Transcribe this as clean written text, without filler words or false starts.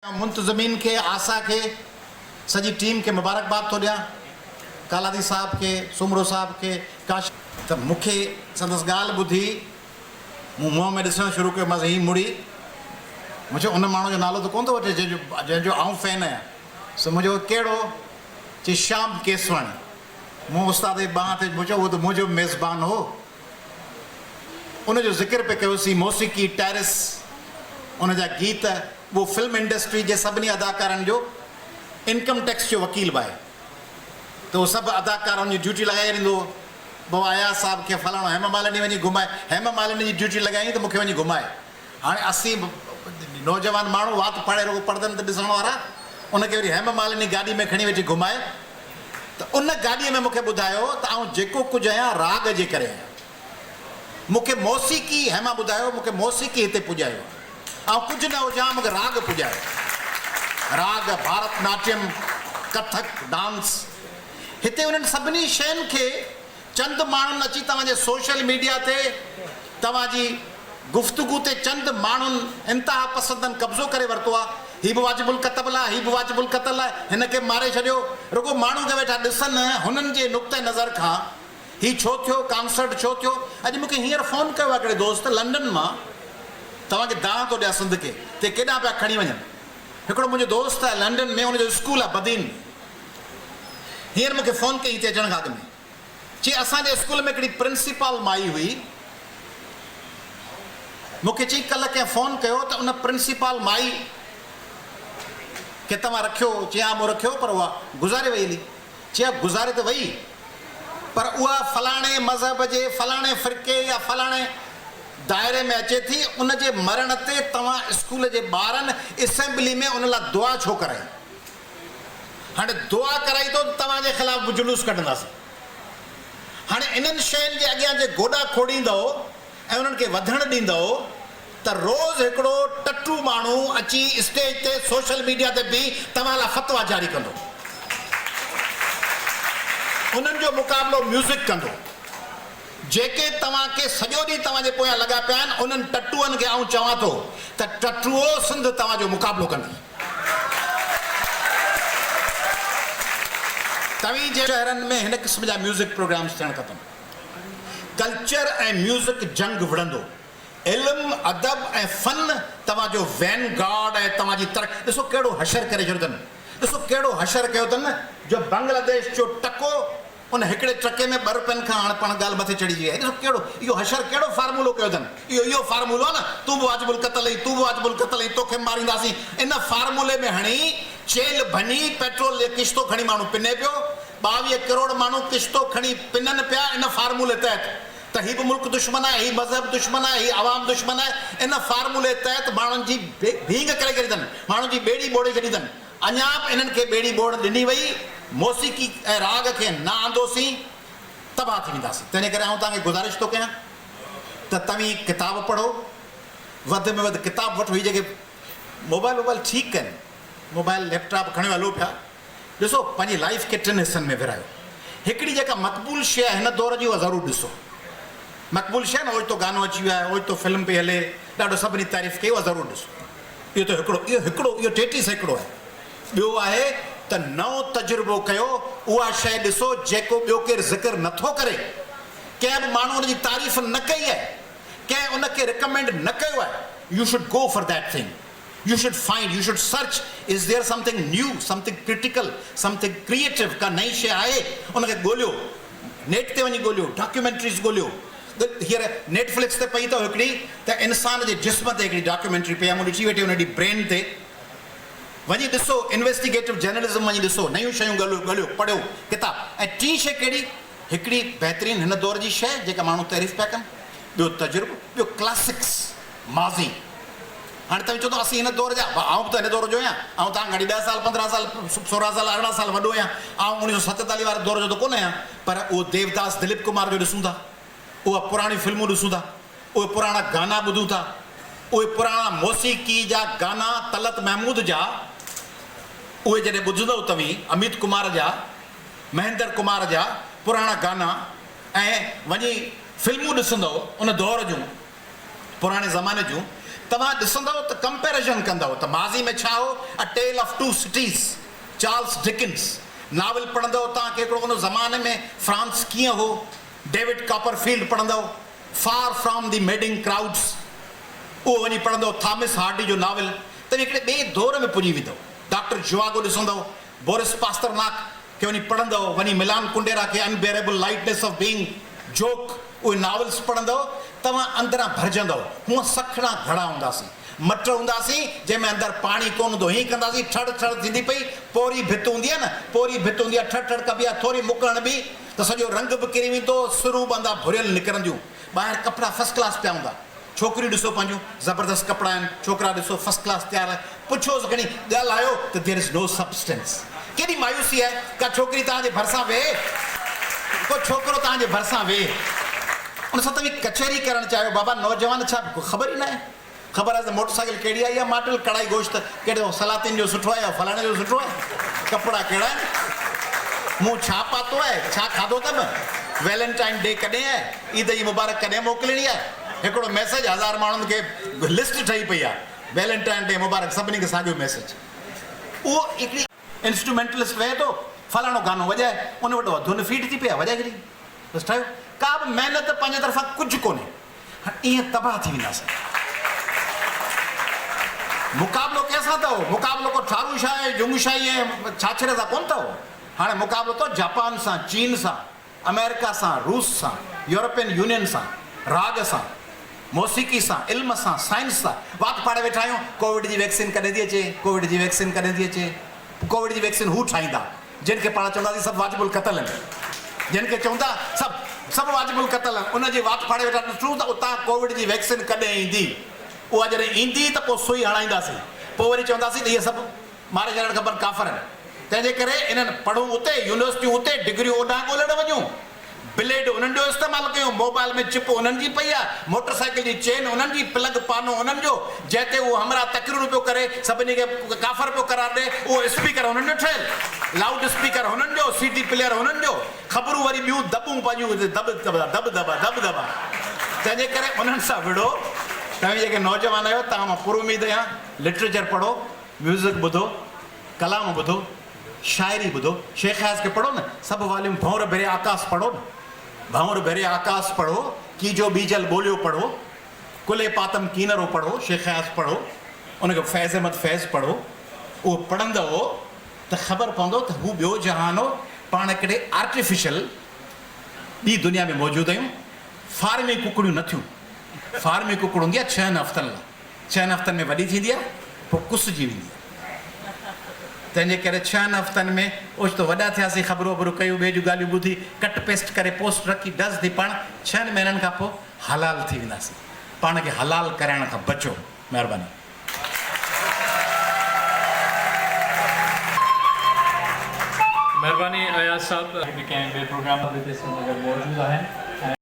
मुंतजमीन के आसा के सजी टीम के मुबारकबाद तो दिया कालादी साहब के सुमरो साहब के काश तो मुखे संदस गाल बुद्धि मुंह में ॾिसणु शुरू कयो मां ही मुड़ी मुझे उन माण्हू जो नालो तो कोन थो वठे जंहिंजो आऊं फैन आहियां सो मुंहिंजो कहिड़ो चई श्याम केसवाणी मूं उस्ताद जी बांह ते मुंहिंजो उहो त मुंहिंजो मेज़बान हो उनजो ज़िक्र पे कयोसीं मौसीक़ी टेरिस उन जा गीत वो फिल्म इंडस्ट्री के सभिनी अदाकारनि जो इनकम टैक्स जो वकील बि आहे तो सब अदाकारनि जी ड्यूटी लगाए ॾींदो पोइ आया साहब खे फलाणो हेमा मालिनी वञी घुमाए हेमा मालिनी जी ड्यूटी लॻाई त मूंखे वञी घुमाए हाणे असीं नौजवान माण्हू वात फाड़े रुगो परदनि ते ॾिसण वारा उनखे वरी हेमा मालिनी गाॾी में खणी वेठी घुमाए त उन गाॾीअ में मूंखे ॿुधायो त आउं जेको कुझु आहियां राग जे करे आहियां मूंखे मौसीक़ी हेमा ॿुधायो मूंखे मौसीक़ी हिते पुॼायो ऐं कुझु न हुजां मूंखे राग पुॼायो राग भारतनाट्यम कथक डांस हिते उन्हनि सभिनी शयुनि खे चंद माण्हुनि अची तव्हांजे सोशल मीडिया ते तव्हांजी गुफ़्तगू ते चंद माण्हुनि इंतिहा पसंदनि कब्ज़ो करे वरितो आहे हीउ बि वाजिबुल क़तल आहे हीउ बि वाजिबुल क़तल आहे हिन खे मारे छॾियो रुगो माण्हू खे वेठा ॾिसनि हुननि जे नुक़्ते नज़र खां हीउ छो थियो कॉन्सर्ट छो थियो अॼु मूंखे हींअर फ़ोन कयो आहे हिकिड़े दोस्त लंडन मां तव्हांखे दाह थो ॾियां सिंध खे ते केॾांहुं पिया खणी वञनि हिकिड़ो मुंहिंजो दोस्त आहे लंडन में हुनजो स्कूल आहे बदीन हींअर मूंखे फ़ोन कई हिते अचण खां अॻु में चई असांजे स्कूल में हिकिड़ी प्रिंसिपल माई हुई मूंखे चई कल्ह कंहिं फ़ोन कयो त उन प्रिंसिपल माई खे तव्हां रखियो चई हा मूं रखियो पर उहा गुज़ारे वई हली चई गुज़ारे त वई पर उहा फलाणे मज़हब जे फलाणे फ़िरके या फलाणे दायरे में अचे थी उन जे मरण ते तव्हां स्कूल जे ॿारनि असेंबली में उन लाइ दुआ छो कराई हाणे दुआ कराई थो तव्हांजे ख़िलाफ़ जुलूस कढंदासीं हाणे इन्हनि शयुनि जे अॻियां जे गोॾा खोड़ींदव ऐं उन्हनि खे वधणु ॾींदव त रोज़ हिकिड़ो टटू माण्हू अची स्टेज ते सोशल मीडिया ते बि तव्हां लाइ फतवा जारी कंदो उन्हनि जो मुक़ाबिलो म्यूज़िक कंदो जेके तव्हांखे सॼो ॾींहुं तव्हांजे पोयां लॻा पिया आहिनि उन्हनि टटूअनि खे आउं चवां थो त टटूओ सिंध तव्हांजो मुक़ाबिलो कंदी तव्हीं जे शहरनि में हिन क़िस्म जा म्यूज़िक प्रोग्राम्स थियणु खपनि कल्चर ऐं म्यूज़िक जंग विढ़ंदो इल्मु अदब ऐं फ़न तव्हांजो वैन गार्ड ऐं तव्हांजी तरक़ी ॾिसो कहिड़ो हशर करे छॾियो अथनि ॾिसो कहिड़ो हशर कयो अथनि जो बांग्लादेश जो टको उन हिकिड़े ट्रके में 2 रुपयनि खां हाणे पाण ॻाल्हि मथे चढ़ी वई आहे ॾिसो कहिड़ो इहो हशर कहिड़ो फार्मूलो कयो अथनि इहो फार्मूलो आहे न तूं बि वाजिबुल क़तल ई तूं बि वाजिबुल क़तल ई तोखे मारींदासीं इन फार्मूले में हणी चेल भञी पेट्रोल जे किश्तो खणी माण्हू पिने पियो 22 करोड़ माण्हू किश्तो खणी पिननि पिया इन फार्मूले तहत त हीउ बि मुल्क दुश्मन आहे हीउ मज़हब दुश्मन आहे हीउ आवाम दुश्मन आहे इन फार्मूले तहत माण्हुनि जी भींग करे छॾी अथनि माण्हुनि जी ॿेड़ी ॿोड़े छॾी अथनि अञा बि इन्हनि खे ॿेड़ी ॿोड़ ॾिनी वई मौसीक़ी ऐं राग खे न आंदोसीं तबाह थी वेंदासीं तंहिं करे आउं तव्हांखे गुज़ारिश थो कयां त तव्हीं किताब पढ़ो वधि में वधि किताब वठो हीअ जेके मोबाइल ठीकु आहिनि मोबाइल लैपटॉप खणी हलो पिया ॾिसो पंहिंजी लाइफ खे 3 हिसनि में विरायो हिकिड़ी जेका मक़बूल शइ आहे हिन दौर जी उहा ज़रूरु ॾिसो मक़बूल शइ न ओचितो गानो अची वियो आहे ओचितो फिल्म पई हले ॾाढो सभिनी तारीफ़ कई उहा ज़रूरु ॾिसो इहो 33 सैकड़ो आहे ॿियो आहे त नओं तजुर्बो कयो उहा शइ ॾिसो जेको ॿियो केरु ज़िक्र नथो करे कंहिं बि माण्हू उनजी तारीफ़ न कई आहे कंहिं उनखे रिकमेंड न कयो आहे you should go for that thing you should find you should search is there something new something critical something creative का नई शइ आहे उनखे ॻोल्हियो नेट ते वञी ॻोल्हियो डॉक्यूमेंट्रीज़ ॻोल्हियो हींअर नेटफ्लिक्स ते पई अथव हिकिड़ी त इंसान जे जिस्म ते हिकिड़ी डॉक्यूमेंट्री पई आहे मूं ॾिठी वेठी हुन ॾींहुं ब्रेन ते वञी ॾिसो इन्वेस्टिगेटिव जर्नलिज़म वञी ॾिसो नयूं शयूं ॻोल्हियो पढ़ियो किताब ऐं टी शइ कहिड़ी हिकिड़ी बहितरीनु हिन दौर जी शइ जेका माण्हू तारीफ़ पिया कनि ॿियो तजुर्बो ॿियो क्लासिक्स माज़ी हाणे तव्हां चओ असीं हिन दौर जा आउं बि त हिन दौर जो आहियां ऐं तव्हां घणी 10 साल 15 साल 16 साल 18 साल वॾो आहियां ऐं 1947 वारे दौर जो त कोन आहियां पर उहो देवदास दिलीप कुमार जो ॾिसूं था उहा पुराणी फिल्मूं ॾिसूं था उहे पुराणा गाना ॿुधूं था उहे पुराणा मौसीक़ी जा गाना तलत महमूद जा उहे जॾहिं ॿुधंदव तव्हीं अमित कुमार जा महेंद्र कुमार जा पुराणा गाना ऐं वञी फिल्मूं ॾिसंदव उन दौर जूं पुराणे ज़माने जूं तव्हां ॾिसंदव त कंपेरिजन कंदव त माज़ी में छा हो, a tale of two cities, Charles Dickens. Novel पढ़ंदव तव्हां के हिकिड़ो उन ज़माने में फ्रांस कीअं हो, डेविड कॉपरफील्ड पढ़ंदव, far from the madding crowds, उहो वञी पढ़ंदव, थॉमस हार्डी जो नावल, त हिकिड़े ॿिए दौर में पुॼी वेंदव। डॉक्टर जुआगो ॾिसंदव, बोरिस पास्टरनाक खे वञी पढ़ंदव, वञी मिलान कुंडेरा खे unbearable lightness of being joke, उहे नावल्स पढ़ंदव, तव्हां अंदरां भरिजंदव। हूअं सखड़ा घड़ा हूंदासीं, मट हूंदासीं जंहिंमें अंदरि पाणी कोन हूंदो, हीअं कंदासीं, ठड़ ठड़ थींदी पई, पोरी भित हूंदी आहे न, पोरी भित हूंदी आहे, ठड़ ठड़ कबी आहे, थोरी मुकरण बि त सॼो रंग बि किरी वेंदो, सुरूं बंदा भुरियल निकिरंदियूं, ॿाहिरि कपिड़ा फर्स्ट क्लास पिया हूंदा। छोकिरियूं ॾिसो पंहिंजूं ज़बरदस्त कपिड़ा आहिनि, छोकिरा ॾिसो फर्स्ट क्लास तयारु आहे, पुछोसि खणी ॻाल्हायो त देयर इज़ नो सबस्टेंस। केॾी मायूसी आहे, का छोकिरी तव्हांजे भरिसां वेहे, को छोकिरो तव्हांजे भरिसां वेहे, उन सां तव्हां कचहरी करणु चाहियो, बाबा नौजवान छा ख़बर ई न आहे, ख़बर आहे त मोटरसाइकिल कहिड़ी आई आहे, मॉडल, कढ़ाई गोश्त कहिड़ो सलातिन जो सुठो आहे या फलाणे जो सुठो आहे, कपिड़ा कहिड़ा आहिनि, मूं छा पातो आहे, छा खाधो अथमि, वैलेंटाइन डे कॾहिं आहे, ईद जी मुबारक कॾहिं मोकिलिणी आहे, हिकिड़ो मैसेज 1000 माण्हुनि खे लिस्ट ठही पई आहे, वैलेंटाइन डे मुबारक, सभिनी खे साॻियो मैसेज। उहो हिकिड़ी इंस्ट्रूमेंटलिस्ट वेहे थो, फलाणो गानो वॼाए, उन वटि धुन फीड थी पई आहे, वॼाए छॾी, बसि ठहियो, का बि महिनत पंहिंजे तरफ़ां कुझु कोन्हे। ईअं तबाह थी वेंदासीं। मुक़ाबिलो कंहिंसां अथव, मुक़ाबिलो को ठारू शाह आहे, जुंग शाही ऐं छाछरे सां कोन्ह अथव, हाणे मुक़ाबिलो अथव जापान सां, चीन सां, अमेरिका सां, रूस सां, यूरोपियन यूनियन सां, राग सां, मौसीक़ी सां, इल्म सां, साइंस सां, वात फाड़े वेठा आहियूं, कोविड जी वैक्सीन कॾहिं थी अचे, कोविड जी वैक्सीन कॾहिं थी अचे, कोविड जी वैक्सीन हू ठाहींदा जिन खे पाण चवंदासीं सभु वाजिबुल क़तल आहिनि, जिन खे चवंदा सभु वाजिबुल क़तल आहिनि, उनजी वात फाड़े वेठा ॾिसूं त उतां कोविड जी वैक्सीन कॾहिं ईंदी, उहा जॾहिं ईंदी त पोइ सुई हणाईंदासीं, पोइ वरी चवंदासीं त इहे सभु मारे छॾणु खपनि, काफ़र आहिनि। तंहिंजे करे इन्हनि पढ़ूं उते, यूनिवर्सिटियूं उते, डिग्रियूं ओॾां ॻोल्हण वञूं, ब्लेड उन्हनि जो इस्तेमालु कयूं, मोबाइल में चिप उन्हनि जी पई आहे, मोटरसाइकिल जी चेन उन्हनि जी, प्लग पानो उन्हनि जो, जंहिं ते उहो हमरा तकरीर पियो करे, सभिनी खे काफ़र पियो करार ॾे, उहो स्पीकर उन्हनि जो ठहियलु, लाउड स्पीकर हुननि जो, CD प्लेयर हुननि जो, ख़बरूं वरी ॿियूं दॿूं पंहिंजूं दॿ दॿा। तंहिंजे करे उन्हनि सां विड़ो। तव्हां जेके नौजवान आहियो, तव्हां मां पूरी उमेद आहियां, लिटरेचर पढ़ो, म्यूज़िक ॿुधो, कलाम ॿुधो, शाइरी ॿुधो, शेख हयाज़ खे पढ़ो न, सभु वाल्यूम भंवर भेरे आकाश पढ़ो न, भंवर भेरे आकाश पढ़ो, कीजो बीजल ॿोलियो पढ़ो, कुले पातम कीनरो पढ़ो, शेख हयाज़ पढ़ो, उनखे फैज़ अहमद फैज़ पढ़ो, उहो पढ़ंदव त ख़बर पवंदो त हू ॿियो जहान हो, पाण हिकिड़े आर्टिफिशियल ॿी दुनिया में मौजूदु आहियूं। फार्मी कुकड़ियूं न थियूं, फार्मी कुकड़ हूंदी आहे 6 हफ़्तनि लाइ, 6 हफ़्तनि में वॾी थींदी आहे, पोइ कुसिजी वेंदी आहे। तंहिंजे करे 6 हफ़्तनि में ओचितो वॾा थियासीं, ख़बरूं वबरूं कयूं, ॿिए जूं ॻाल्हियूं ॿुधी, कट पेस्ट करे पोस्ट रखी, डस थी, पाण 6 महीननि खां पोइ हलाल थी वेंदासीं। पाण खे हलाल कराइण खां बचो, महिरबानी। महिरबानी अयाज़ साहब, कंहिं ॿिए प्रोग्राम ते मौजूदु आहिनि।